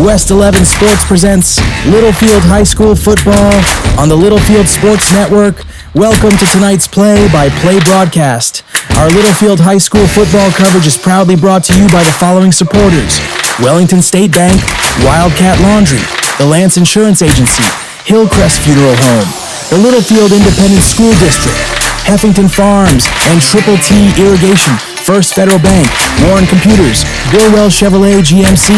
West 11 Sports presents Littlefield High School football on the Littlefield Sports Network. Welcome to tonight's play-by-play broadcast. Our Littlefield High School football coverage is proudly brought to you by the following supporters: Wellington State Bank, Wildcat Laundry, the Lance Insurance Agency, Hillcrest Funeral Home, the Littlefield Independent School District, Heffington Farms, and Triple T Irrigation, First Federal Bank, Warren Computers, Billwell Chevrolet GMC,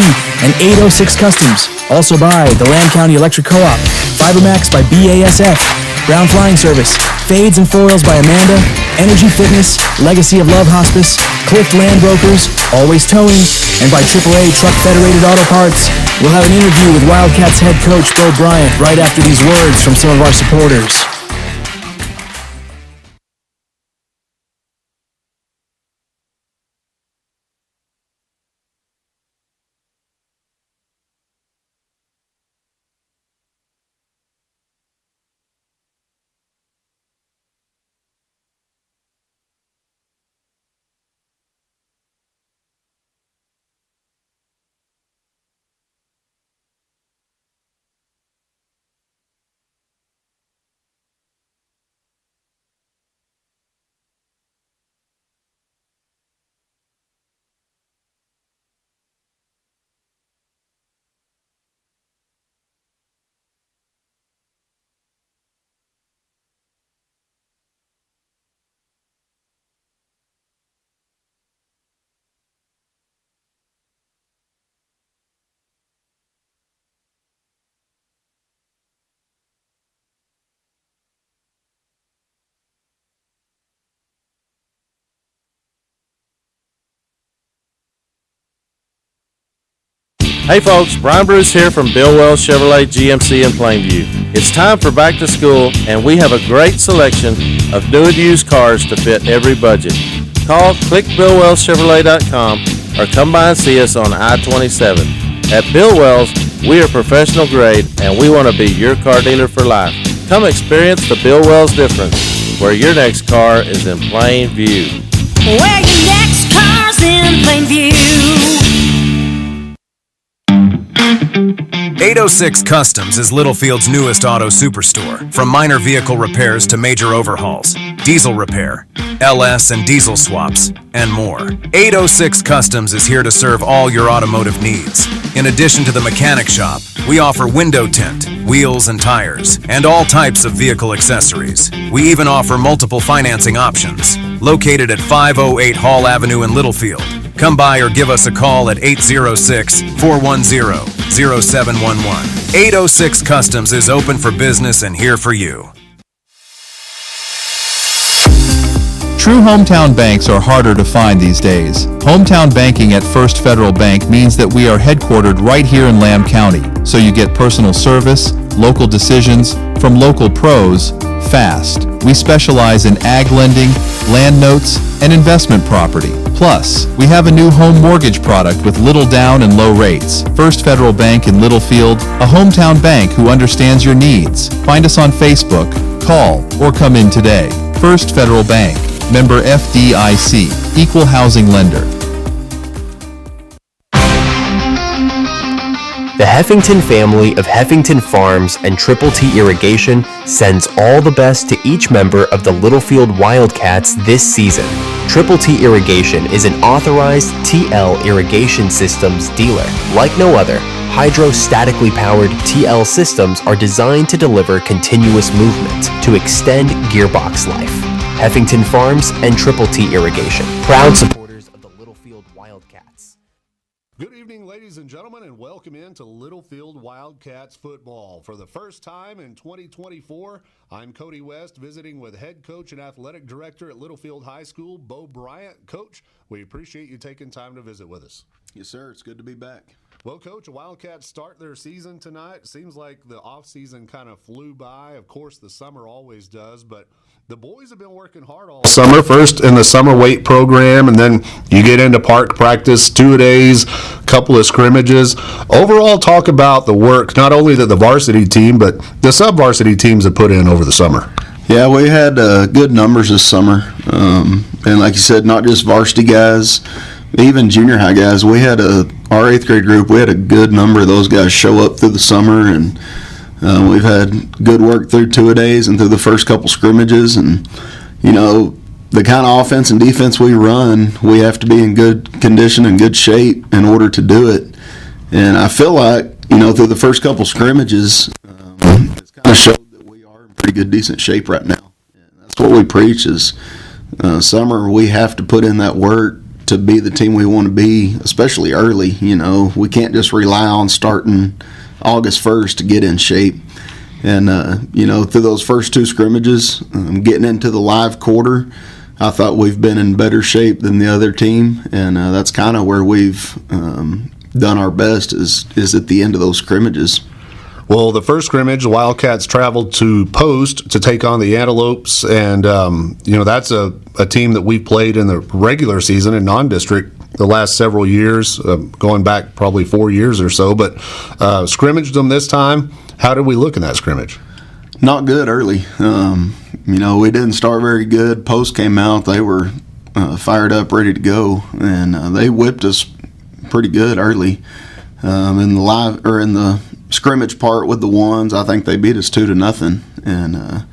and 806 Customs. Also by the Lamb County Electric Co-op, Fibermax by BASF, Brown Flying Service, Fades and Foils by Amanda, Energy Fitness, Legacy of Love Hospice, Clift Land Brokers, Always Towing, and by AAA Truck Federated Auto Parts. We'll have an interview with Wildcats head coach Bryant right after these words from some of our supporters. Hey folks, Brian Bruce here from Billwell Chevrolet GMC in Plainview. It's time for back to school and we have a great selection of new and used cars to fit every budget. Call clickbillwellschevrolet.com or come by and see us on I-27. At Billwell's, we are professional grade and we want to be your car dealer for life. Come experience the Billwell's difference, where your next car is in plain view. Where your next car's in plain view. 806 Customs is Littlefield's newest auto superstore. From minor vehicle repairs to major overhauls, diesel repair, LS and diesel swaps, and more. 806 Customs is here to serve all your automotive needs. In addition to the mechanic shop, we offer window tint, wheels and tires, and all types of vehicle accessories. We even offer multiple financing options. Located at 508 Hall Avenue in Littlefield. Come by or give us a call at 806-410-0711. 806 Customs is open for business and here for you. True hometown banks are harder to find these days. Hometown banking at First Federal Bank means that we are headquartered right here in Lamb County, so you get personal service, local decisions, from local pros, fast. We specialize in ag lending, land notes, and investment property. Plus, we have a new home mortgage product with little down and low rates. First Federal Bank in Littlefield, a hometown bank who understands your needs. Find us on Facebook, call, or come in today. First Federal Bank, member FDIC, equal housing lender. The Heffington family of Heffington Farms and Triple T Irrigation sends all the best to each member of the Littlefield Wildcats this season. Triple T Irrigation is an authorized TL irrigation systems dealer. Like no other, hydrostatically powered TL systems are designed to deliver continuous movement to extend gearbox life. Heffington Farms and Triple T Irrigation, proud supporters of the Littlefield Wildcats. Good evening, ladies and gentlemen, and welcome into Littlefield Wildcats football. For the first time in 2024, I'm Cody West, visiting with head coach and athletic director at Littlefield High School, Bryant. Coach, we appreciate you taking time to visit with us. Yes, sir. It's good to be back. Well, Coach, the Wildcats start their season tonight. Seems like the offseason kind of flew by. Of course, the summer always does, but the boys have been working hard all summer. First in the summer weight program, and then you get into park practice, 2 days, couple of scrimmages. Overall, talk about the work, not only that the varsity team, but the sub-varsity teams have put in over the summer. Yeah, we had good numbers this summer. And like you said, not just varsity guys, even junior high guys. We had our 8th grade group, we had a good number of those guys show up through the summer, and we've had good work through 2-a-days and through the first couple scrimmages. And, you know, the kind of offense and defense we run, we have to be in good condition and good shape in order to do it. And I feel like, you know, through the first couple scrimmages, it's kind of showed that we are in pretty good, decent shape right now. And that's what we preach is summer, we have to put in that work to be the team we want to be, especially early. You know, we can't just rely on starting August 1st to get in shape. And, you know, through those first 2 scrimmages, getting into the live quarter, I thought we've been in better shape than the other team. And that's kind of where we've done our best is at the end of those scrimmages. Well, the first scrimmage, the Wildcats traveled to Post to take on the Antelopes, and you know, that's a team that we've played in the regular season in non-district the last several years, going back probably 4 years or so, but scrimmaged them this time. How did we look in that scrimmage? Not good early. You know, we didn't start very good. Post came out, they were fired up, ready to go, and they whipped us pretty good early. In the scrimmage part with the ones, I think they beat us 2-0. And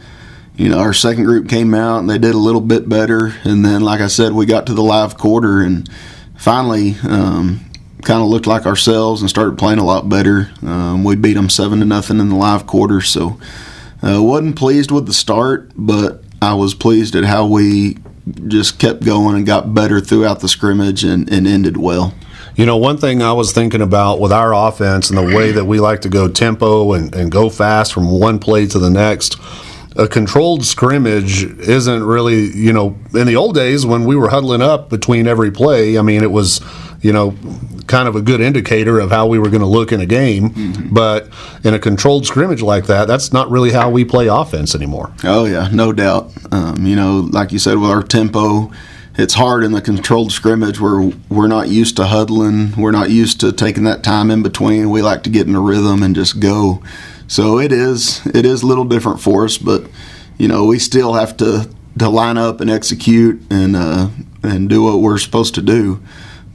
you know, our second group came out and they did a little bit better. And then, like I said, we got to the live quarter and finally kind of looked like ourselves and started playing a lot better. We beat them 7-0 in the live quarter. So wasn't pleased with the start, but I was pleased at how we just kept going and got better throughout the scrimmage and ended well. You know, one thing I was thinking about with our offense and the way that we like to go tempo and go fast from one play to the next, a controlled scrimmage isn't really, you know, in the old days when we were huddling up between every play, I mean, it was, you know, kind of a good indicator of how we were going to look in a game. Mm-hmm. But in a controlled scrimmage like that, that's not really how we play offense anymore. Oh, yeah, no doubt. You know, like you said, with our tempo, it's hard in the controlled scrimmage where we're not used to huddling. We're not used to taking that time in between. We like to get in a rhythm and just go. So it is a little different for us, but, you know, we still have to line up and execute and do what we're supposed to do.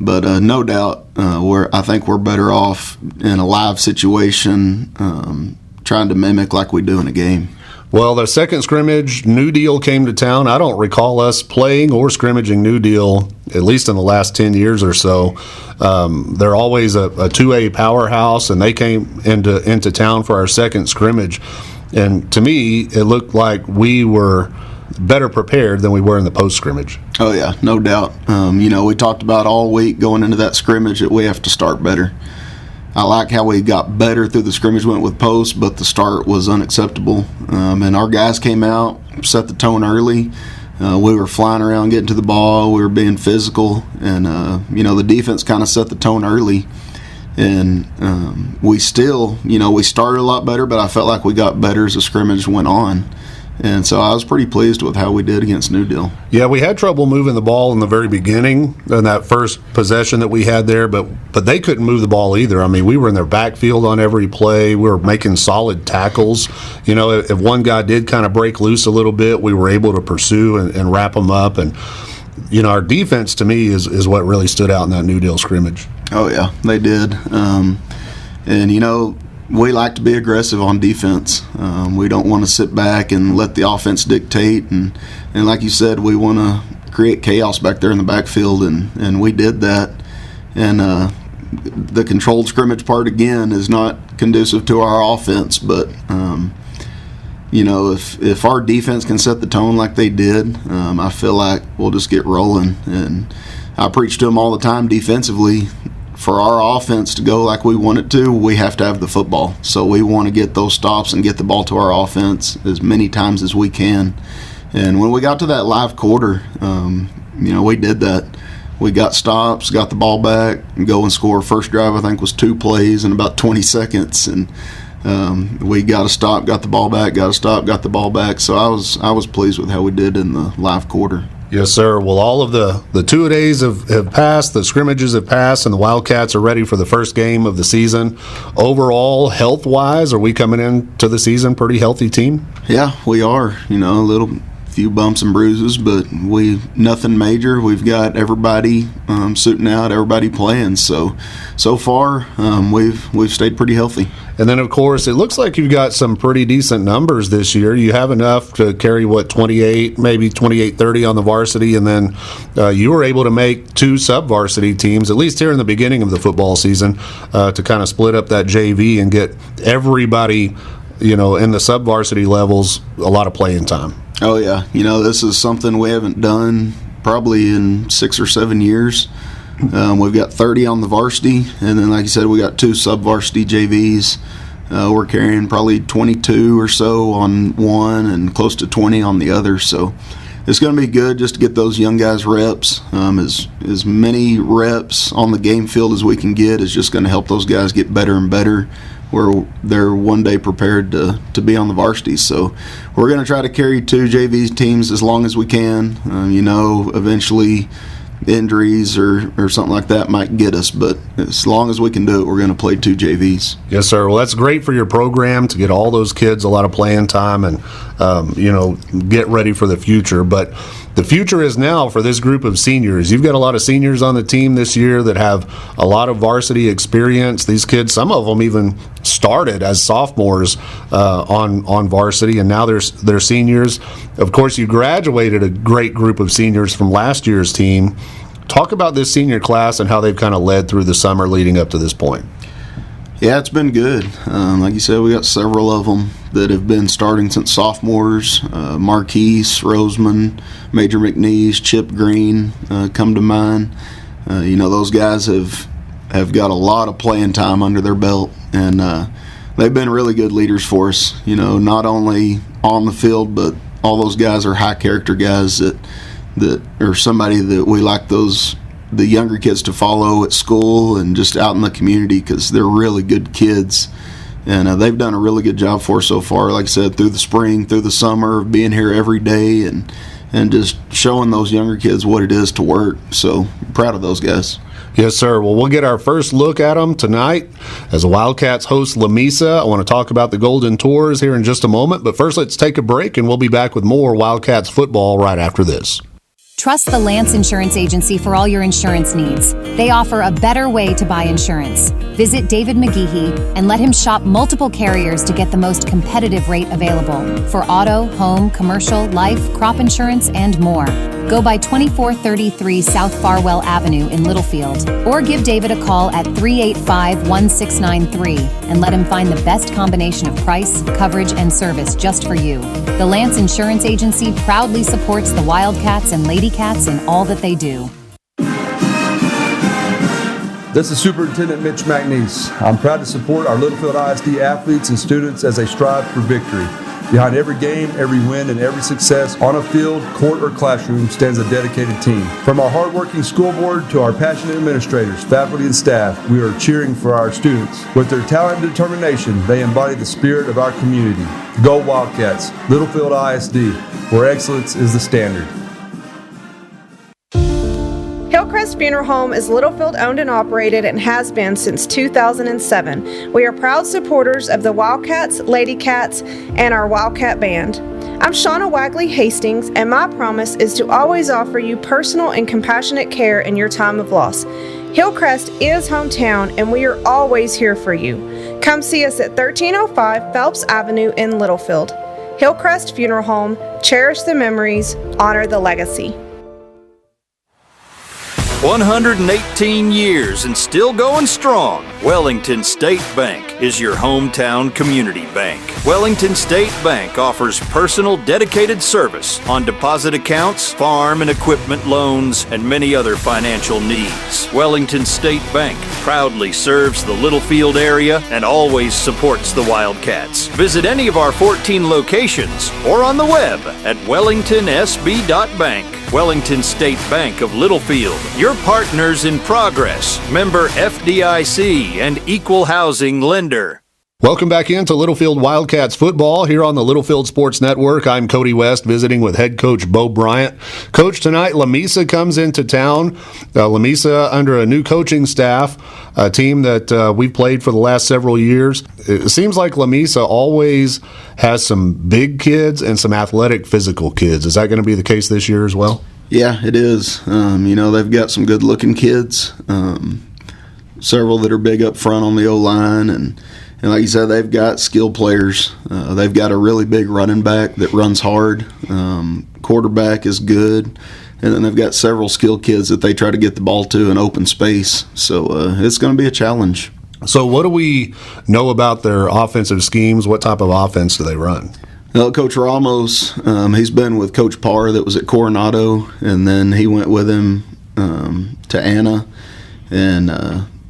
But no doubt, I think we're better off in a live situation trying to mimic like we do in a game. Well, the second scrimmage, New Deal came to town. I don't recall us playing or scrimmaging New Deal, at least in the last 10 years or so. They're always a 2A powerhouse, and they came into town for our second scrimmage. And to me, it looked like we were better prepared than we were in the post scrimmage. Oh, yeah, no doubt. You know, we talked about all week going into that scrimmage that we have to start better. I like how we got better through the scrimmage, went with post, but the start was unacceptable. And our guys came out, set the tone early. We were flying around getting to the ball. We were being physical. And, you know, the defense kind of set the tone early. And we still, you know, we started a lot better, but I felt like we got better as the scrimmage went on. And so I was pretty pleased with how we did against New Deal. Yeah, we had trouble moving the ball in the very beginning in that first possession that we had there, but they couldn't move the ball either. I mean, we were in their backfield on every play. We were making solid tackles. You know, if one guy did kind of break loose a little bit, we were able to pursue and wrap them up. And, you know, our defense, to me, is what really stood out in that New Deal scrimmage. Oh, yeah, they did. And, you know, we like to be aggressive on defense. We don't want to sit back and let the offense dictate. And like you said, we want to create chaos back there in the backfield, and we did that. And the controlled scrimmage part, again, is not conducive to our offense. But, you know, if our defense can set the tone like they did, I feel like we'll just get rolling. And I preach to them all the time defensively. For our offense to go like we want it to, we have to have the football. So we want to get those stops and get the ball to our offense as many times as we can. And when we got to that live quarter, you know, we did that. We got stops, got the ball back, and go and score. First drive, I think, was 2 plays in about 20 seconds. And we got a stop, got the ball back, got a stop, got the ball back. So I was pleased with how we did in the live quarter. Yes, sir. Well, all of the 2-a-days have passed, the scrimmages have passed, and the Wildcats are ready for the first game of the season. Overall, health-wise, are we coming into the season pretty healthy team? Yeah, we are. You know, a little few bumps and bruises, but nothing major. We've got everybody suiting out, everybody playing. So far, we've stayed pretty healthy. And then, of course, it looks like you've got some pretty decent numbers this year. You have enough to carry, 28, maybe 28-30 on the varsity, and then you were able to make 2 sub-varsity teams, at least here in the beginning of the football season, to kind of split up that JV and get everybody, in the sub-varsity levels, a lot of playing time. Oh, yeah. This is something we haven't done probably in 6 or 7 years. We've got 30 on the varsity, and then, like you said, we got 2 sub-varsity JVs. We're carrying probably 22 or so on one and close to 20 on the other. So it's going to be good just to get those young guys reps. As many reps on the game field as we can get is just going to help those guys get better and better, where they're one day prepared to be on the varsity. So we're going to try to carry 2 JV teams as long as we can. Eventually injuries or something like that might get us, but as long as we can do it, we're going to play 2 JVs. Yes, sir. Well, that's great for your program to get all those kids a lot of playing time and get ready for the future. But the future is now for this group of seniors. You've got a lot of seniors on the team this year that have a lot of varsity experience. These kids, some of them even started as sophomores on varsity, and now they're seniors. Of course, you graduated a great group of seniors from last year's team. Talk about this senior class and how they've kind of led through the summer leading up to this point. Yeah, it's been good. Like you said, we got several of them that have been starting since sophomores. Marquise, Roseman, Major McNeese, Chip Green come to mind. Those guys have got a lot of playing time under their belt, and they've been really good leaders for us. Not only on the field, but all those guys are high character guys that are somebody that we like the younger kids to follow at school and just out in the community, because they're really good kids. And they've done a really good job for us so far, like I said, through the spring, through the summer, being here every day and just showing those younger kids what it is to work. So proud of those guys. Yes, sir. Well, we'll get our first look at them tonight as the Wildcats host Lamesa. I want to talk about the Golden Tours here in just a moment, but first let's take a break and we'll be back with more Wildcats football right after this. Trust the Lance Insurance Agency for all your insurance needs. They offer a better way to buy insurance. Visit David McGeehee and let him shop multiple carriers to get the most competitive rate available for auto, home, commercial, life, crop insurance, and more. Go by 2433 South Farwell Avenue in Littlefield, or give David a call at 385-1693 and let him find the best combination of price, coverage, and service just for you. The Lance Insurance Agency proudly supports the Wildcats and Lady Cats in all that they do. This is Superintendent Mitch McNeese. I'm proud to support our Littlefield ISD athletes and students as they strive for victory. Behind every game, every win, and every success on a field, court, or classroom stands a dedicated team. From our hardworking school board to our passionate administrators, faculty, and staff, we are cheering for our students. With their talent and determination, they embody the spirit of our community. Go Wildcats, Littlefield ISD, where excellence is the standard. Hillcrest Funeral Home is Littlefield owned and operated and has been since 2007. We are proud supporters of the Wildcats, Lady Cats, and our Wildcat Band. I'm Shauna Wagley Hastings, and my promise is to always offer you personal and compassionate care in your time of loss. Hillcrest is hometown, and we are always here for you. Come see us at 1305 Phelps Avenue in Littlefield. Hillcrest Funeral Home, cherish the memories, honor the legacy. 118 years and still going strong. Wellington State Bank is your hometown community bank. Wellington State Bank offers personal, dedicated service on deposit accounts, farm and equipment loans, and many other financial needs. Wellington State Bank proudly serves the Littlefield area and always supports the Wildcats. Visit any of our 14 locations or on the web at wellingtonsb.bank. Wellington State Bank of Littlefield, your partners in progress, member FDIC and equal housing lender. Welcome back into Littlefield Wildcats football here on the Littlefield Sports Network. I'm Cody West visiting with head coach Bo Bryant. Coach, tonight Lamesa comes into town. Lamesa under a new coaching staff, a team that we've played for the last several years. It seems like Lamesa always has some big kids and some athletic physical kids. Is that going to be the case this year as well? Yeah, it is. They've got some good-looking kids, several that are big up front on the O-line, and like you said, they've got skilled players. They've got a really big running back that runs hard. Quarterback is good. And then they've got several skilled kids that they try to get the ball to in open space. So it's going to be a challenge. So what do we know about their offensive schemes? What type of offense do they run? Well, Coach Ramos, he's been with Coach Parr that was at Coronado, and then he went with him to Anna. And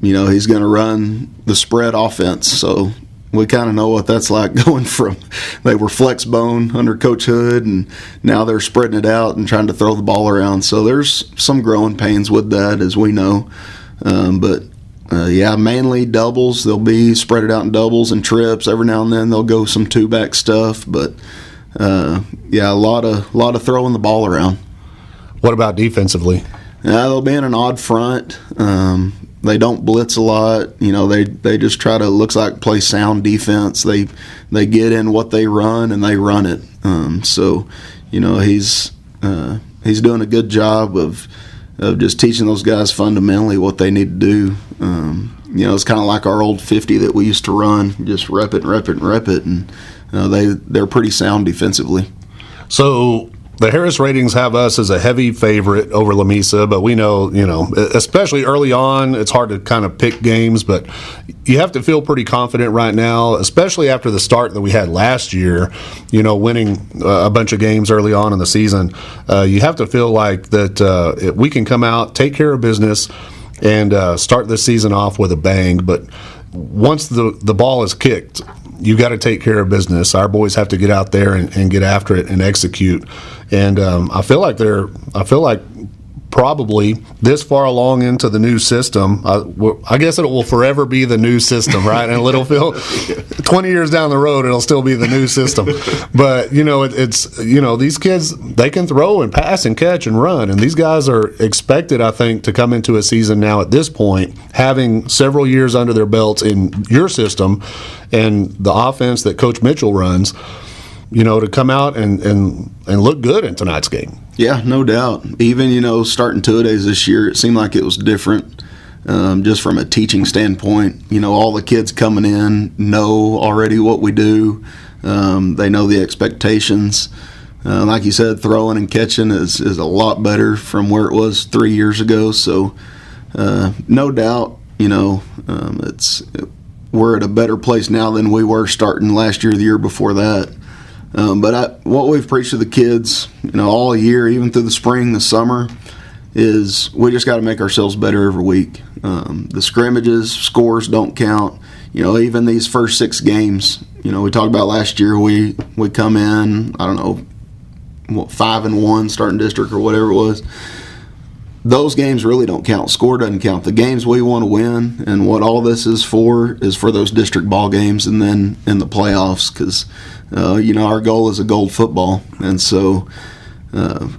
he's going to run the spread offense. So we kind of know what that's like going from they were flex bone under Coach Hood, and now they're spreading it out and trying to throw the ball around. So there's some growing pains with that, as we know. Mainly doubles. They'll be spread it out in doubles and trips. Every now and then they'll go some two-back stuff. But, a lot of throwing the ball around. What about defensively? They'll be in an odd front. They don't blitz a lot. They just try to, looks like, play sound defense. They get in what they run, and they run it. He's doing a good job of just teaching those guys fundamentally what they need to do. It's kind of like our old 50 that we used to run. Just rep it and rep it and rep it, and they're pretty sound defensively. So the Harris ratings have us as a heavy favorite over Lamesa, but we know, especially early on, it's hard to kind of pick games, but you have to feel pretty confident right now, especially after the start that we had last year, winning a bunch of games early on in the season. You have to feel like that we can come out, take care of business, and start this season off with a bang. But once the ball is kicked, you got to take care of business. Our boys have to get out there and get after it and execute. And I feel like probably this far along into the new system, I guess it will forever be the new system, right? In Littlefield, 20 years down the road, it'll still be the new system. But these kids, they can throw and pass and catch and run, and these guys are expected, I think, to come into a season now at this point, having several years under their belts in your system and the offense that Coach Mitchell runs, to come out and look good in tonight's game. Yeah, no doubt. Even, starting two-a-days this year, it seemed like it was different just from a teaching standpoint. All the kids coming in know already what we do. They know the expectations. Like you said, throwing and catching is a lot better from where it was 3 years ago. So, no doubt, we're at a better place now than we were starting last year, the year before that. What we've preached to the kids, all year, even through the spring, the summer, is we just got to make ourselves better every week. The scrimmages, scores don't count. Even these first 6 games, we talked about last year, we come in, 5-1 starting district or whatever it was. Those games really don't count. Score doesn't count. The games we want to win, and what all this is for those district ball games and then in the playoffs, because our goal is a gold football, and so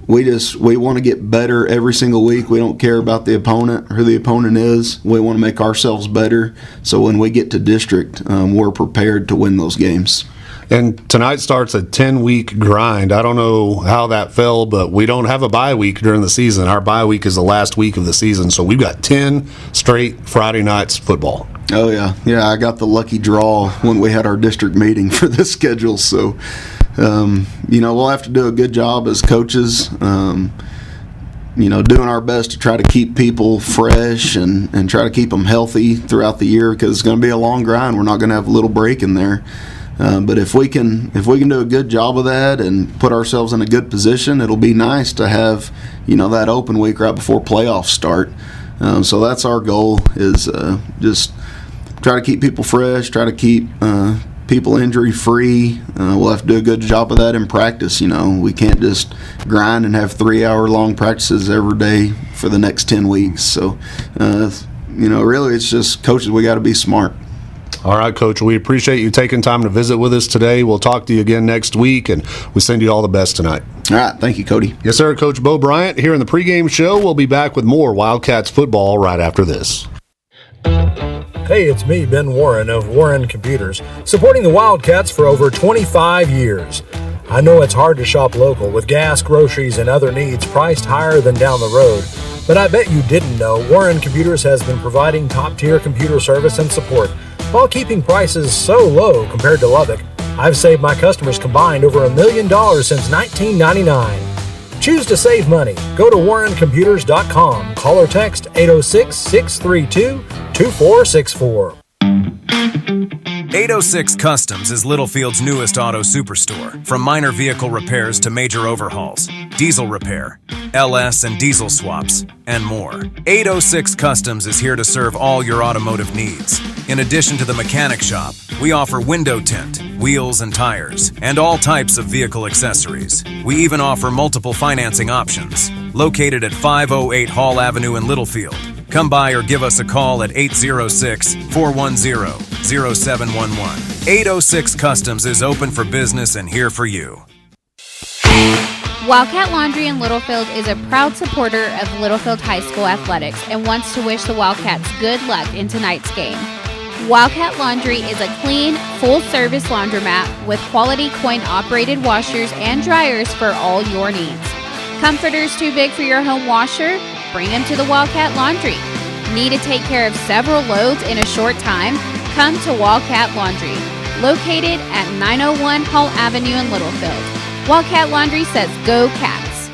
we want to get better every single week. We don't care about the opponent or who the opponent is. We want to make ourselves better, so when we get to district, we're prepared to win those games. And tonight starts a 10-week grind. I don't know how that fell, but we don't have a bye week during the season. Our bye week is the last week of the season, so we've got 10 straight Friday nights football. Oh, yeah. Yeah, I got the lucky draw when we had our district meeting for this schedule. So, we'll have to do a good job as coaches, doing our best to try to keep people fresh and try to keep them healthy throughout the year, because it's going to be a long grind. We're not going to have a little break in there. But if we can do a good job of that and put ourselves in a good position, it'll be nice to have, that open week right before playoffs start. So that's our goal, is just try to keep people fresh, try to keep people injury free. We'll have to do a good job of that in practice. We can't just grind and have 3-hour long practices every day for the next 10 weeks. So, really, it's just coaches, we got to be smart. All right, Coach. We appreciate you taking time to visit with us today. We'll talk to you again next week, and we send you all the best tonight. All right. Thank you, Cody. Yes, sir. Coach Bo Bryant here in the pregame show. We'll be back with more Wildcats football right after this. Hey, it's me, Ben Warren of Warren Computers, supporting the Wildcats for over 25 years. I know it's hard to shop local with gas, groceries, and other needs priced higher than down the road, but I bet you didn't know Warren Computers has been providing top-tier computer service and support while keeping prices so low compared to Lubbock. I've saved my customers combined over $1 million since 1999. Choose to save money. Go to warrencomputers.com. Call or text 806-632-2464. 806 Customs is Littlefield's newest auto superstore. From minor vehicle repairs to major overhauls, diesel repair, LS and diesel swaps, and more. 806 Customs is here to serve all your automotive needs. In addition to the mechanic shop, we offer window tint, wheels and tires, and all types of vehicle accessories. We even offer multiple financing options. Located at 508 Hall Avenue in Littlefield. Come by or give us a call at 806-410-0711. 806 Customs is open for business and here for you. Wildcat Laundry in Littlefield is a proud supporter of Littlefield High School athletics and wants to wish the Wildcats good luck in tonight's game. Wildcat Laundry is a clean, full-service laundromat with quality coin-operated washers and dryers for all your needs. Comforters too big for your home washer? Bring them to the Wildcat Laundry. Need to take care of several loads in a short time? Come to Wildcat Laundry, located at 901 Hall Avenue in Littlefield. Wildcat Laundry says go Cats.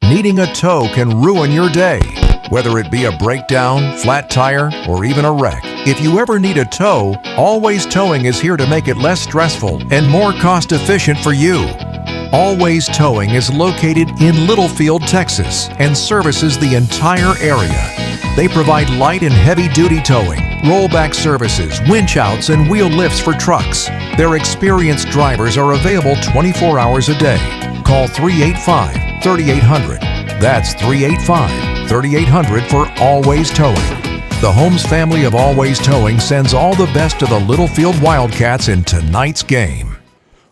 Needing a tow can ruin your day, whether it be a breakdown, flat tire, or even a wreck. If you ever need a tow, Always Towing is here to make it less stressful and more cost efficient for you. Always Towing is located in Littlefield, Texas, and services the entire area. They provide light and heavy-duty towing, rollback services, winch outs, and wheel lifts for trucks. Their experienced drivers are available 24 hours a day. Call 385-3800. That's 385-3800 for Always Towing. The Holmes family of Always Towing sends all the best to the Littlefield Wildcats in tonight's game.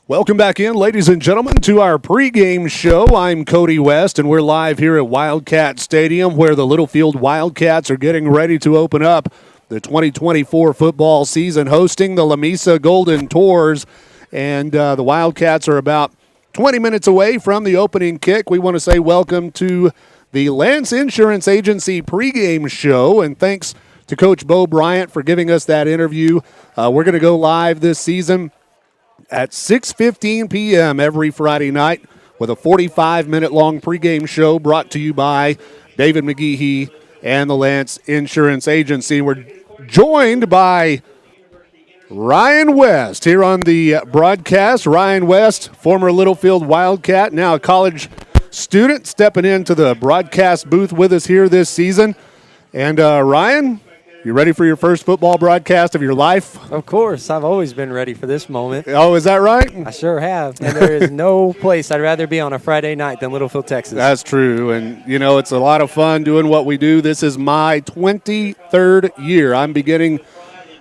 Welcome back in, ladies and gentlemen, to our pregame show. I'm Cody West, and we're live here at Wildcat Stadium, where the Littlefield Wildcats are getting ready to open up the 2024 football season, hosting the Lamesa Golden Tours. And the Wildcats are about 20 minutes away from the opening kick. We want to say welcome to the Lance Insurance Agency pregame show, and thanks to Coach Bo Bryant for giving us that interview. We're going to go live this season at 6:15 p.m. every Friday night with a 45-minute long pregame show brought to you by David McGehee and the Lance Insurance Agency. We're joined by Ryan West here on the broadcast. Ryan West, former Littlefield Wildcat, now a college student, stepping into the broadcast booth with us here this season. And Ryan, you ready for your first football broadcast of your life? Of course. I've always been ready for this moment. Oh, is that right? I sure have. And there is no place I'd rather be on a Friday night than Littlefield, Texas. That's true. And, you know, it's a lot of fun doing what we do. This is my 23rd year. I'm beginning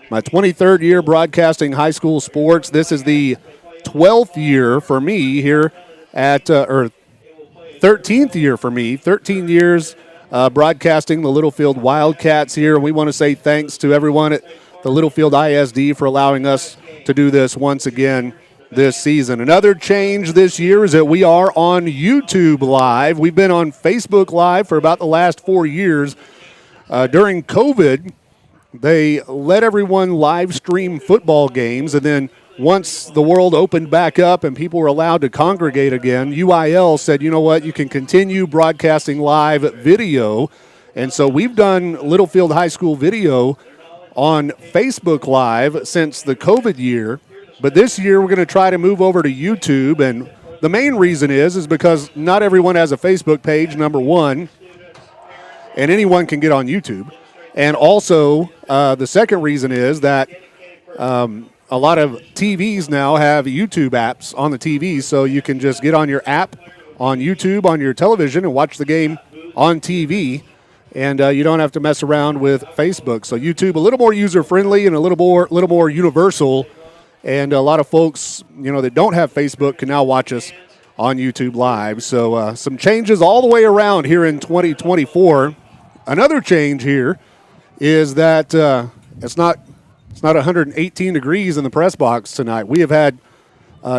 my 23rd year broadcasting high school sports. This is the 12th year for me here at, or 13th year for me, 13 years broadcasting the Littlefield Wildcats here. We want to say thanks to everyone at the Littlefield ISD for allowing us to do this once again this season. Another change this year is that we are on YouTube Live. We've been on Facebook Live for about the last 4 years. During COVID, they let everyone live stream football games, and then once the world opened back up and people were allowed to congregate again, UIL said, you know what, you can continue broadcasting live video. And so we've done Littlefield High School video on Facebook Live since the COVID year. But this year we're going to try to move over to YouTube. And the main reason is because not everyone has a Facebook page, number one, and anyone can get on YouTube. And also the second reason is that a lot of TVs now have YouTube apps on the TV, so you can just get on your app on YouTube on your television and watch the game on TV. and you don't have to mess around with Facebook. So YouTube, a little more user-friendly and a little more universal, and a lot of folks, that don't have Facebook can now watch us on YouTube Live. So some changes all the way around here in 2024. Another change here is that it's not 118 degrees in the press box tonight. We have had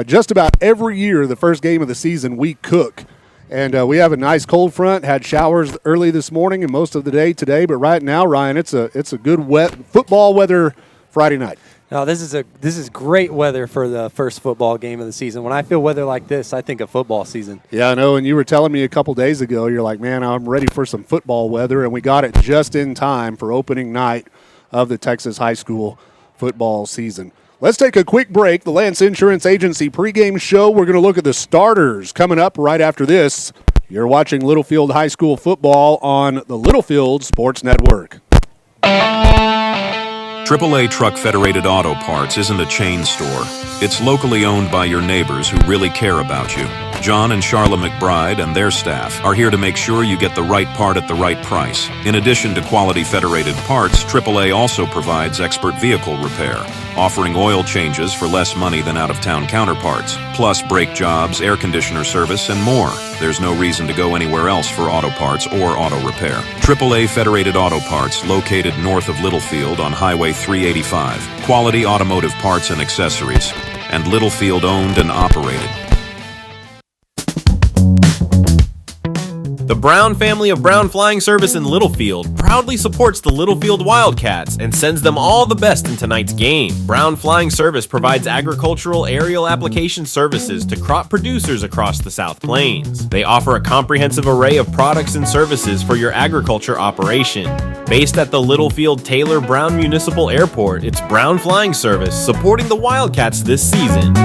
just about every year, the first game of the season, we cook. And we have a nice cold front, had showers early this morning and most of the day today. But right now, Ryan, it's a good wet football weather Friday night. No, this is great weather for the first football game of the season. When I feel weather like this, I think of football season. Yeah, I know. And you were telling me a couple days ago, you're like, man, I'm ready for some football weather. And we got it just in time for opening night of the Texas high school football season. Let's take a quick break. The Lance Insurance Agency pregame show. We're going to look at the starters coming up right after this. You're watching Littlefield High School football on the Littlefield Sports Network. AAA Truck Federated Auto Parts isn't a chain store. It's locally owned by your neighbors who really care about you. John and Charla McBride and their staff are here to make sure you get the right part at the right price. In addition to quality federated parts, AAA also provides expert vehicle repair, offering oil changes for less money than out-of-town counterparts, plus brake jobs, air conditioner service, and more. There's no reason to go anywhere else for auto parts or auto repair. AAA Federated Auto Parts, located north of Littlefield on Highway 385. Quality automotive parts and accessories, and Littlefield owned and operated. The Brown family of Brown Flying Service in Littlefield proudly supports the Littlefield Wildcats and sends them all the best in tonight's game. Brown Flying Service provides agricultural aerial application services to crop producers across the South Plains. They offer a comprehensive array of products and services for your agriculture operation. Based at the Littlefield Taylor Brown Municipal Airport, it's Brown Flying Service supporting the Wildcats this season.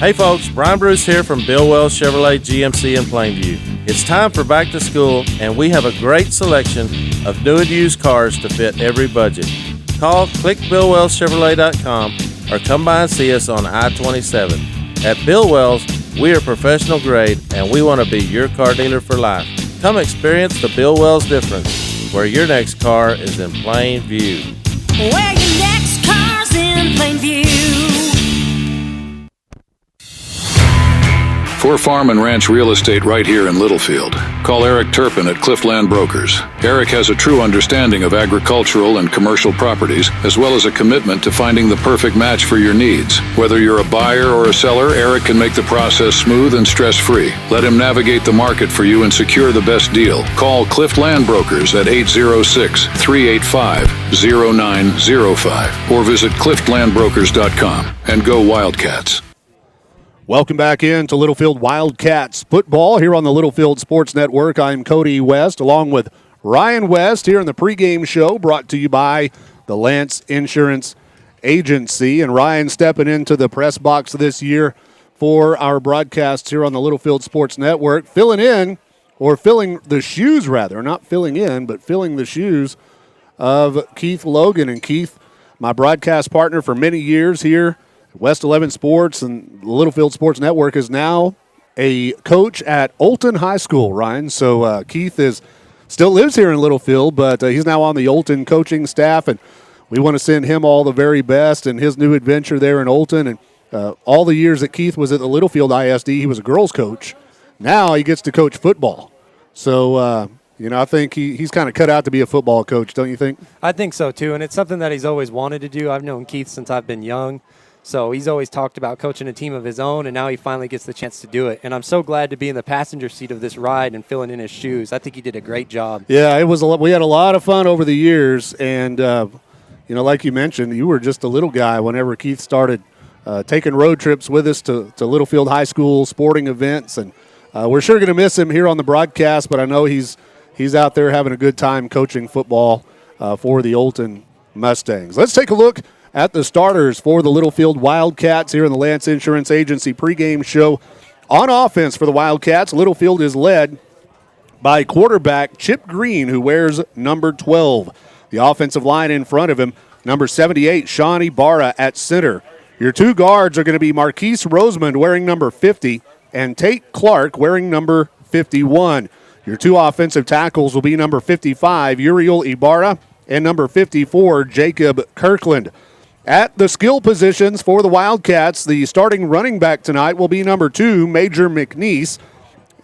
Hey folks, Brian Bruce here from Bill Wells Chevrolet GMC in Plainview. It's time for back to school, and we have a great selection of new and used cars to fit every budget. Call clickbillwellschevrolet.com or come by and see us on I-27. At Bill Wells, we are professional grade, and we want to be your car dealer for life. Come experience the Bill Wells difference, where your next car is in plain view. Where your next car's in Plainview. For farm and ranch real estate right here in Littlefield, call Eric Turpin at Cliftland Brokers. Eric has a true understanding of agricultural and commercial properties, as well as a commitment to finding the perfect match for your needs. Whether you're a buyer or a seller, Eric can make the process smooth and stress-free. Let him navigate the market for you and secure the best deal. Call Cliftland Brokers at 806-385-0905 or visit cliftlandbrokers.com and go Wildcats. Welcome back in to Littlefield Wildcats football here on the Littlefield Sports Network. I'm Cody West, along with Ryan West here in the pregame show, brought to you by the Lance Insurance Agency. And Ryan stepping into the press box this year for our broadcasts here on the Littlefield Sports Network, filling the shoes rather, not filling in, but filling the shoes of Keith Logan. And Keith, my broadcast partner for many years here, West 11 Sports and the Littlefield Sports Network, is now a coach at Olton High School, Ryan. So Keith still lives here in Littlefield, but he's now on the Olton coaching staff, and we want to send him all the very best in his new adventure there in Olton. And all the years that Keith was at the Littlefield ISD, he was a girls coach. Now he gets to coach football. So, I think he's kind of cut out to be a football coach, don't you think? I think so, too, and it's something that he's always wanted to do. I've known Keith since I've been young. So he's always talked about coaching a team of his own, and now he finally gets the chance to do it. And I'm so glad to be in the passenger seat of this ride and filling in his shoes. I think he did a great job. Yeah, we had a lot of fun over the years, and like you mentioned, you were just a little guy whenever Keith started taking road trips with us to Littlefield High School sporting events, and we're sure going to miss him here on the broadcast. But I know he's out there having a good time coaching football for the Olton Mustangs. Let's take a look at the starters for the Littlefield Wildcats here in the Lance Insurance Agency pregame show. On offense for the Wildcats, Littlefield is led by quarterback Chip Green, who wears number 12. The offensive line in front of him, number 78, Shawnee Barra at center. Your two guards are going to be Marquise Rosemond wearing number 50 and Tate Clark wearing number 51. Your 2 offensive tackles will be number 55, Uriel Ibarra, and number 54, Jacob Kirkland. At the skill positions for the Wildcats, the starting running back tonight will be number 2, Major McNeese.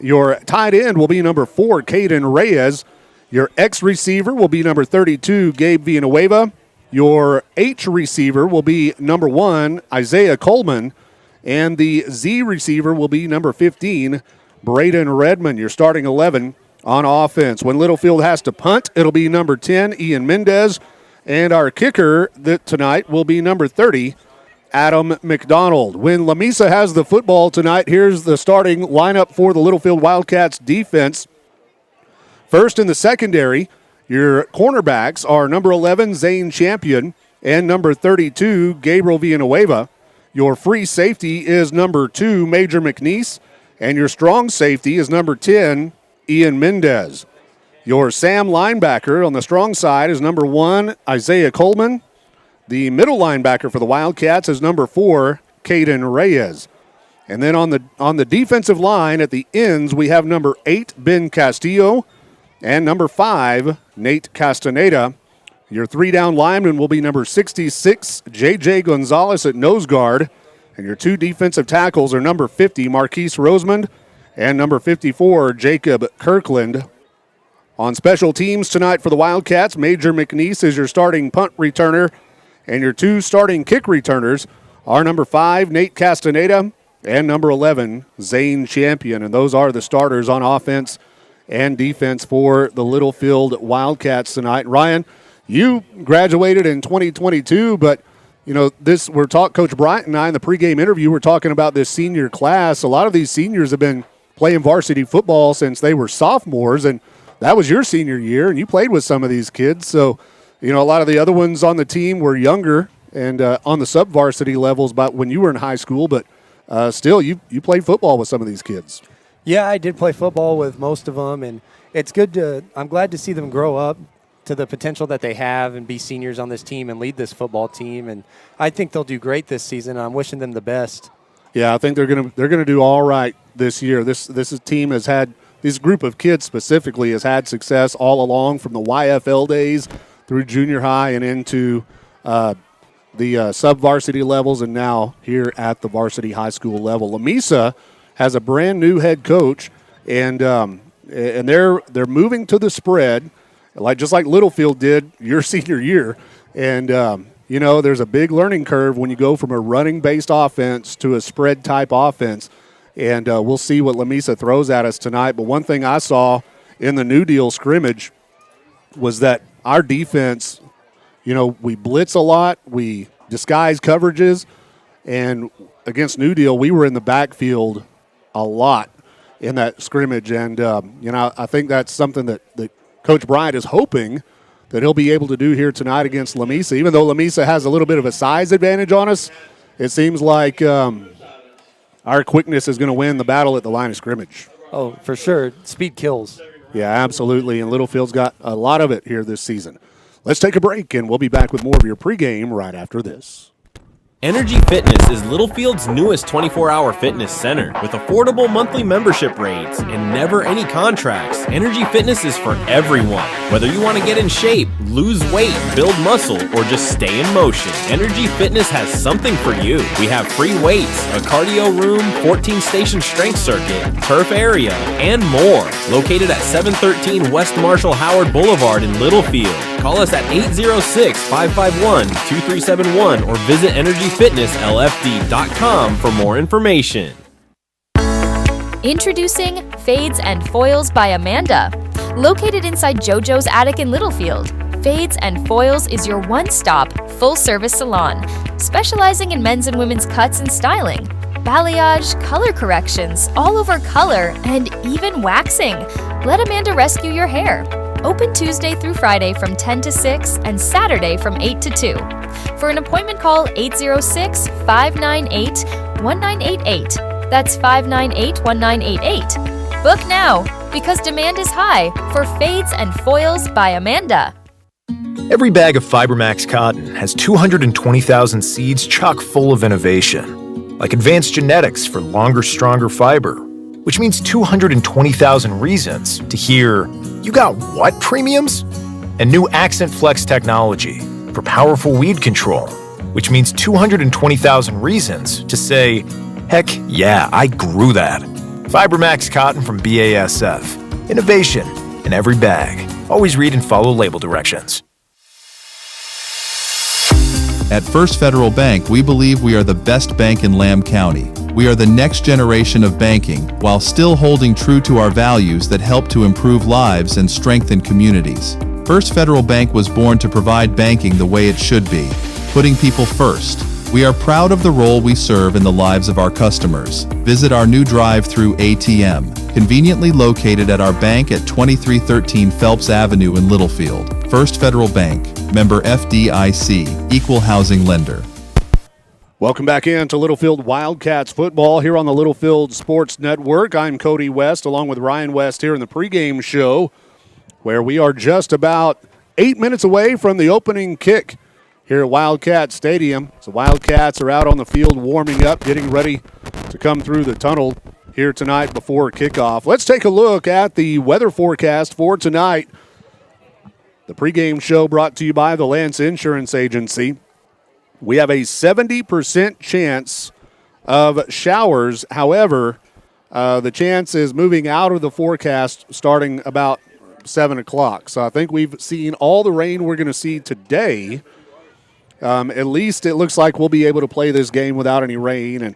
Your tight end will be number 4, Caden Reyes. Your X receiver will be number 32, Gabe Villanueva. Your H receiver will be number 1, Isaiah Coleman. And the Z receiver will be number 15, Braden Redmond. Your starting 11 on offense. When Littlefield has to punt, it'll be number 10, Ian Mendez. And our kicker tonight will be number 30, Adam McDonald. When Lamesa has the football tonight, here's the starting lineup for the Littlefield Wildcats defense. First in the secondary, your cornerbacks are number 11, Zane Champion, and number 32, Gabriel Villanueva. Your free safety is number 2, Major McNeese, and your strong safety is number 10, Ian Mendez. Your Sam linebacker on the strong side is number 1, Isaiah Coleman. The middle linebacker for the Wildcats is number 4, Caden Reyes. And then on the defensive line at the ends, we have number 8, Ben Castillo, and number 5, Nate Castaneda. Your 3-down lineman will be number 66, J.J. Gonzalez at nose guard. And your 2 defensive tackles are number 50, Marquise Rosemond, and number 54, Jacob Kirkland. On special teams tonight for the Wildcats, Major McNeese is your starting punt returner, and your 2 starting kick returners are number 5, Nate Castaneda, and number 11, Zane Champion. And those are the starters on offense and defense for the Littlefield Wildcats tonight. Ryan, you graduated in 2022, but Coach Bryant and I in the pregame interview were talking about this senior class. A lot of these seniors have been playing varsity football since they were sophomores, and that was your senior year, and you played with some of these kids. So, a lot of the other ones on the team were younger and on the sub-varsity levels about when you were in high school, but still, you played football with some of these kids. Yeah, I did play football with most of them, and I'm glad to see them grow up to the potential that they have and be seniors on this team and lead this football team. And I think they'll do great this season. I'm wishing them the best. Yeah, I think they're gonna do all right this year. This team has had, this group of kids specifically has had success all along from the YFL days through junior high and into the sub-varsity levels and now here at the varsity high school level. Lamesa has a brand new head coach, and they're moving to the spread, just like Littlefield did your senior year. And there's a big learning curve when you go from a running-based offense to a spread-type offense. And we'll see what Lamesa throws at us tonight. But one thing I saw in the New Deal scrimmage was that our defense, we blitz a lot, we disguise coverages, and against New Deal, we were in the backfield a lot in that scrimmage. And, I think that's something that Coach Bryant is hoping that he'll be able to do here tonight against Lamesa. Even though Lamesa has a little bit of a size advantage on us, it seems like our quickness is going to win the battle at the line of scrimmage. Oh, for sure. Speed kills. Yeah, absolutely. And Littlefield's got a lot of it here this season. Let's take a break, and we'll be back with more of your pregame right after this. Energy Fitness is Littlefield's newest 24-hour fitness center with affordable monthly membership rates and never any contracts. Energy Fitness is for everyone. Whether you want to get in shape, lose weight, build muscle, or just stay in motion, Energy Fitness has something for you. We have free weights, a cardio room, 14-station strength circuit, turf area, and more. Located at 713 West Marshall Howard Boulevard in Littlefield. Call us at 806-551-2371 or visit energyfitnesslfd.com for more information. Introducing Fades and Foils by Amanda. Located inside JoJo's Attic in Littlefield, Fades and Foils is your one-stop, full-service salon, specializing in men's and women's cuts and styling, balayage, color corrections, all-over color, and even waxing. Let Amanda rescue your hair. Open Tuesday through Friday from 10 to 6 and Saturday from 8 to 2. For an appointment, call 806-598-1988. That's 598-1988. Book now, because demand is high for Fades and Foils by Amanda. Every bag of Fibermax cotton has 220,000 seeds chock full of innovation, like advanced genetics for longer, stronger fiber, which means 220,000 reasons to hear, "You got what premiums?" And new Accent Flex technology for powerful weed control, which means 220,000 reasons to say, "Heck yeah, I grew that." FiberMax cotton from BASF. Innovation in every bag. Always read and follow label directions. At First Federal Bank, we believe we are the best bank in Lamb County. We are the next generation of banking while still holding true to our values that help to improve lives and strengthen communities. First Federal Bank was born to provide banking the way it should be, putting people first. We are proud of the role we serve in the lives of our customers. Visit our new drive-through ATM, conveniently located at our bank at 2313 Phelps Avenue in Littlefield. First Federal Bank, member FDIC, equal housing lender. Welcome back in to Littlefield Wildcats football here on the Littlefield Sports Network. I'm Cody West along with Ryan West here in the pregame show, where we are just about 8 minutes away from the opening kick here at Wildcat Stadium. So Wildcats are out on the field warming up, getting ready to come through the tunnel here tonight before kickoff. Let's take a look at the weather forecast for tonight. The pregame show brought to you by the Lance Insurance Agency. We have a 70% chance of showers. However, the chance is moving out of the forecast starting about 7 o'clock. So I think we've seen all the rain we're going to see today. At least it looks like we'll be able to play this game without any rain. And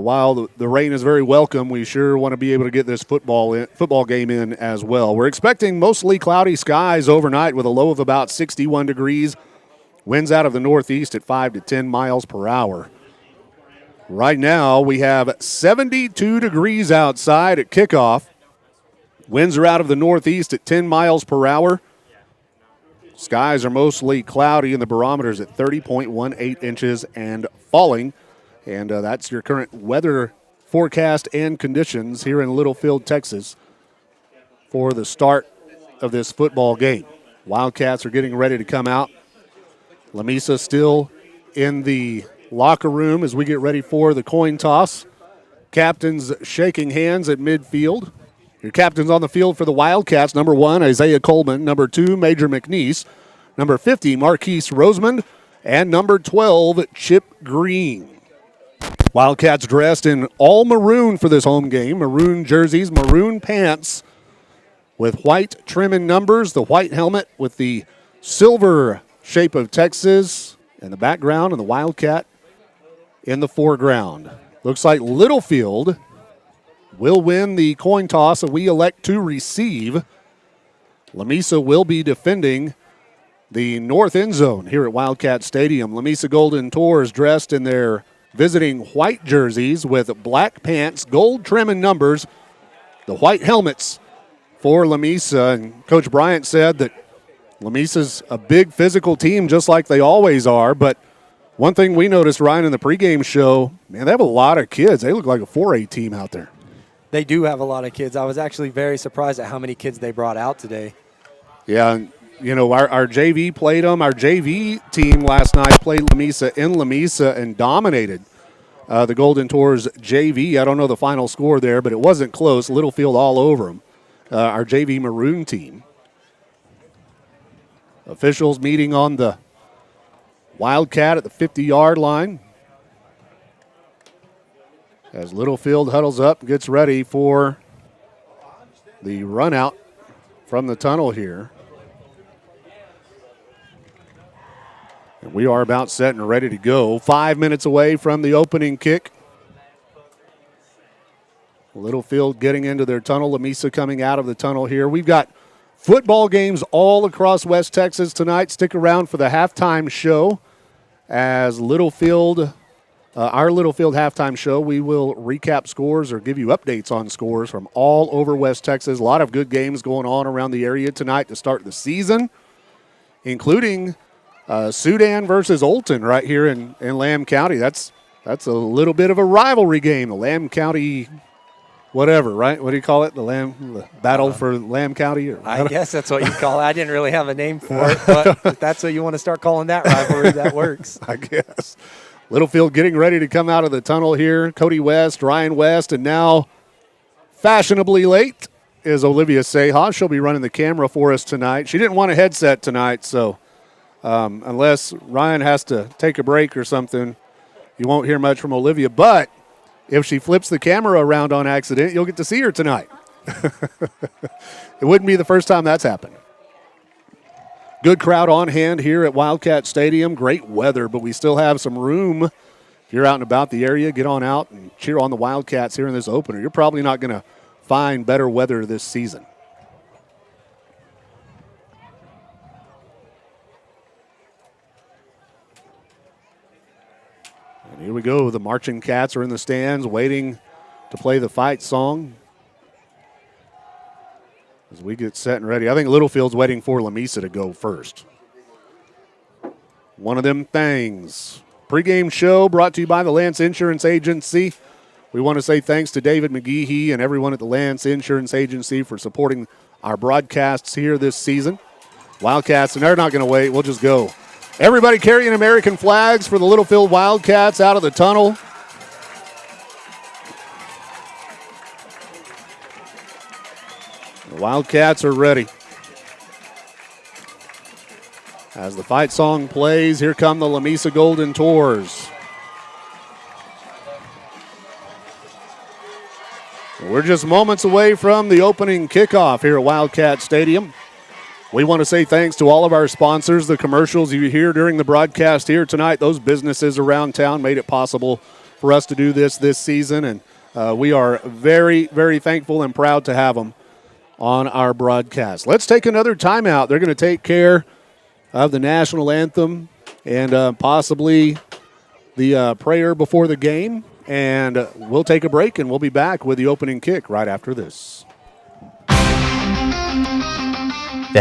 while the rain is very welcome, we sure want to be able to get this football game in as well. We're expecting mostly cloudy skies overnight with a low of about 61 degrees. Winds out of the northeast at 5 to 10 miles per hour. Right now, we have 72 degrees outside at kickoff. Winds are out of the northeast at 10 miles per hour. Skies are mostly cloudy, and the barometer's at 30.18 inches and falling. And that's your current weather forecast and conditions here in Littlefield, Texas for the start of this football game. Wildcats are getting ready to come out. Lamesa still in the locker room as we get ready for the coin toss. Captains shaking hands at midfield. Your captains on the field for the Wildcats, number 1, Isaiah Coleman, number 2, Major McNeese, number 50, Marquise Rosemond, and number 12, Chip Green. Wildcats dressed in all maroon for this home game, maroon jerseys, maroon pants with white trim and numbers, the white helmet with the silver shape of Texas in the background, and the Wildcat in the foreground. Looks like Littlefield will win the coin toss, and we elect to receive. Lamesa will be defending the north end zone here at Wildcat Stadium. Lamesa Golden Tours dressed in their visiting white jerseys with black pants, gold trim and numbers, the white helmets for Lamesa. And Coach Bryant said that Lamesa's a big physical team, just like they always are, but one thing we noticed, Ryan, in the pregame show, man, they have a lot of kids. They look like a 4A team out there. They do have a lot of kids. I was actually very surprised at how many kids they brought out today. Yeah, you know, our JV played them. Our JV team last night played Lamesa in Lamesa and dominated the Golden Tours JV. I don't know the final score there, but it wasn't close. Littlefield all over them. Our JV Maroon team. Officials meeting on the Wildcat at the 50-yard line. As Littlefield huddles up, gets ready for the run out from the tunnel here. And we are about set and ready to go. 5 minutes away from the opening kick. Littlefield getting into their tunnel. Lamesa coming out of the tunnel here. We've got football games all across West Texas tonight. Stick around for the halftime show. As Littlefield, our Littlefield halftime show, we will recap scores or give you updates on scores from all over West Texas. A lot of good games going on around the area tonight to start the season, including Sudan versus Olton right here in Lamb County. That's a little bit of a rivalry game. The Lamb County whatever, right? What do you call it? The battle for Lamb County? I guess that's what you call it. I didn't really have a name for it, but if that's what you want to start calling that rivalry, that works. I guess. Littlefield getting ready to come out of the tunnel here. Cody West, Ryan West, and now Fashionably late is Olivia Seha. She'll be running the camera for us tonight. She didn't want a headset tonight, so unless Ryan has to take a break or something, you won't hear much from Olivia. But if she flips the camera around on accident, you'll get to see her tonight. It wouldn't be the first time that's happened. Good crowd on hand here at Wildcat Stadium. Great weather, but we still have some room. If you're out and about the area, get on out and cheer on the Wildcats here in this opener. You're probably not going to find better weather this season. And here we go. The marching cats are in the stands waiting to play the fight song. As we get set and ready, I think Littlefield's waiting for Lamesa to go first. One of them things. Pregame show brought to you by the Lance Insurance Agency. We want to say thanks to David McGehee and everyone at the Lance Insurance Agency for supporting our broadcasts here this season. Wildcats, and they're not going to wait. We'll just go. Everybody carrying American flags for the Littlefield Wildcats out of the tunnel. The Wildcats are ready. As the fight song plays, here come the Lamesa Golden Tours. We're just moments away from the opening kickoff here at Wildcat Stadium. We want to say thanks to all of our sponsors. The commercials you hear during the broadcast here tonight, those businesses around town made it possible for us to do this season, and we are very, very thankful and proud to have them on our broadcast. Let's take another timeout. They're going to take care of the national anthem and possibly the prayer before the game. And we'll take a break, and we'll be back with the opening kick right after this. The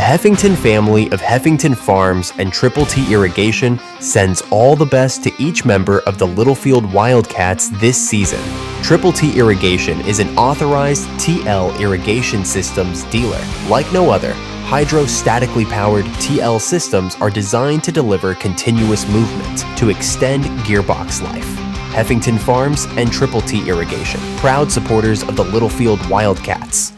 Heffington family of Heffington Farms and Triple T Irrigation sends all the best to each member of the Littlefield Wildcats this season. Triple T Irrigation is an authorized TL irrigation systems dealer. Like no other, hydrostatically powered TL systems are designed to deliver continuous movement to extend gearbox life. Heffington Farms and Triple T Irrigation, proud supporters of the Littlefield Wildcats.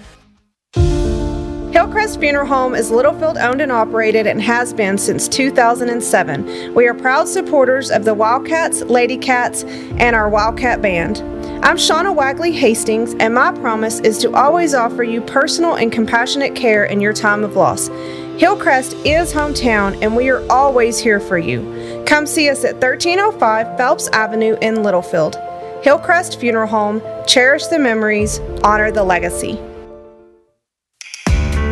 Hillcrest Funeral Home is Littlefield owned and operated and has been since 2007. We are proud supporters of the Wildcats, Lady Cats, and our Wildcat Band. I'm Shauna Wagley Hastings, and my promise is to always offer you personal and compassionate care in your time of loss. Hillcrest is hometown, and we are always here for you. Come see us at 1305 Phelps Avenue in Littlefield. Hillcrest Funeral Home, cherish the memories, honor the legacy.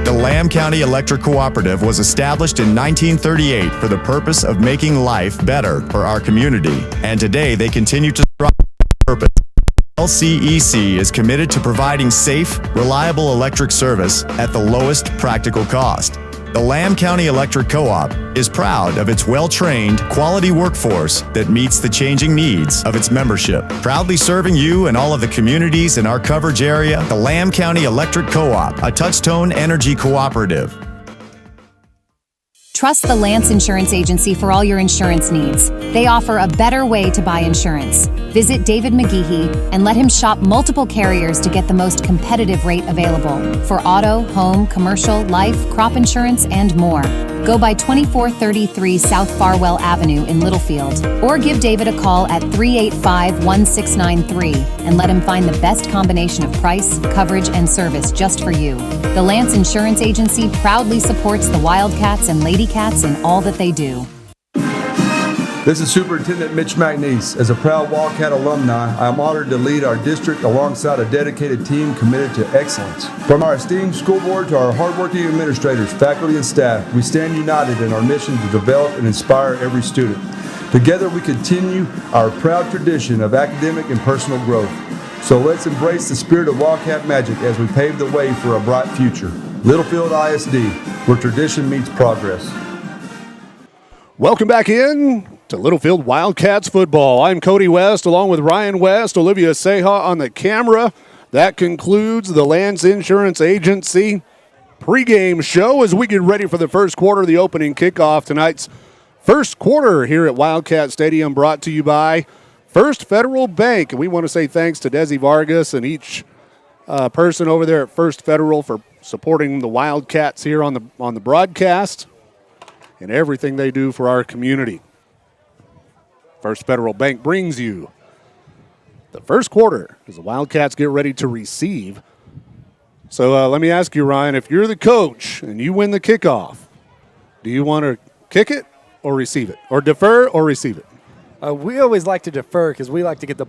The Lamb County Electric Cooperative was established in 1938 for the purpose of making life better for our community, and today they continue to strive for that purpose. LCEC is committed to providing safe, reliable electric service at the lowest practical cost. The Lamb County Electric Co-op is proud of its well-trained, quality workforce that meets the changing needs of its membership. Proudly serving you and all of the communities in our coverage area, the Lamb County Electric Co-op, a Touchstone Energy cooperative. Trust the Lance Insurance Agency for all your insurance needs. They offer a better way to buy insurance. Visit David McGehee and let him shop multiple carriers to get the most competitive rate available for auto, home, commercial, life, crop insurance, and more. Go by 2433 South Farwell Avenue in Littlefield, or give David a call at 385-1693 and let him find the best combination of price, coverage, and service just for you. The Lance Insurance Agency proudly supports the Wildcats and Lady Cats in all that they do. This is Superintendent Mitch McNeese. As a proud Wildcat alumni, I am honored to lead our district alongside a dedicated team committed to excellence. From our esteemed school board to our hardworking administrators, faculty, and staff, we stand united in our mission to develop and inspire every student. Together, we continue our proud tradition of academic and personal growth. So let's embrace the spirit of Wildcat magic as we pave the way for a bright future. Littlefield ISD, where tradition meets progress. Welcome back in to Littlefield Wildcats football. I'm Cody West along with Ryan West, Olivia Seha on the camera. That concludes the Lance Insurance Agency pregame show as we get ready for the first quarter of the opening kickoff. Tonight's first quarter here at Wildcat Stadium brought to you by First Federal Bank. And we want to say thanks to Desi Vargas and each person over there at First Federal for supporting the Wildcats here on the broadcast and everything they do for our community. First Federal Bank brings you the first quarter as the Wildcats get ready to receive. So let me ask you, Ryan, if you're the coach and you win the kickoff, do you want to kick it or receive it, or defer or receive it? We always like to defer because we like to get the